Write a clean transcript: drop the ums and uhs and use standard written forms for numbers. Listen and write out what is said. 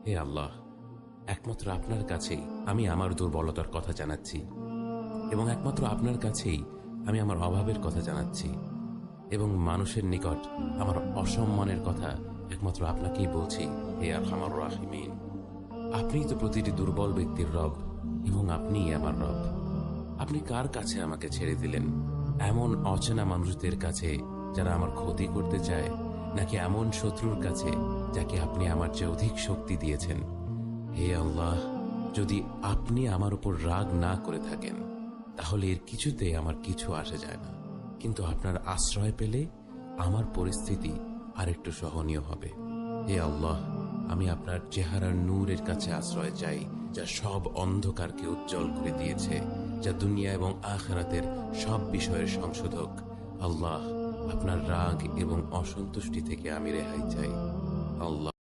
হে আল্লাহ, একমাত্র আপনার কাছেই আমি আমার দুর্বলতার কথা জানাচ্ছি, এবং একমাত্র আপনার কাছেই আমি আমার অভাবের কথা জানাচ্ছি, এবং মানুষের নিকট আমার অসম্মানের কথা একমাত্র আপনাকেই বলছি। হে আরহামার রাহিমিন, আপনিই তো প্রতিটি দুর্বল ব্যক্তির রব, এবং আপনিই আমার রব। আপনি কার কাছে আমাকে ছেড়ে দিলেন? এমন অচেনা মানুষদের কাছে যারা আমার ক্ষতি করতে চায়, নাকি এমন শত্রুর কাছে যাকে আপনি আমার চেয়ে অধিক শক্তি দিয়েছেন? হে আল্লাহ, যদি আপনি আমার উপর রাগ না করে থাকেন তাহলে এর কিছুতে আমার কিছু আসে যায় না, কিন্তু আপনার আশ্রয় পেলে আমার পরিস্থিতি আরেকটু সহনীয় হবে। হে আল্লাহ, আমি আপনার চেহারার নূরের কাছে আশ্রয় চাই, যা সব অন্ধকারকে উজ্জ্বল করে দিয়েছে, যা দুনিয়া এবং আখিরাতের সব বিষয়ের সংশোধক। আল্লাহ, আপনার রাগ এবং অসন্তুষ্টি থেকে আমি রেহাই চাই। আল্লাহ।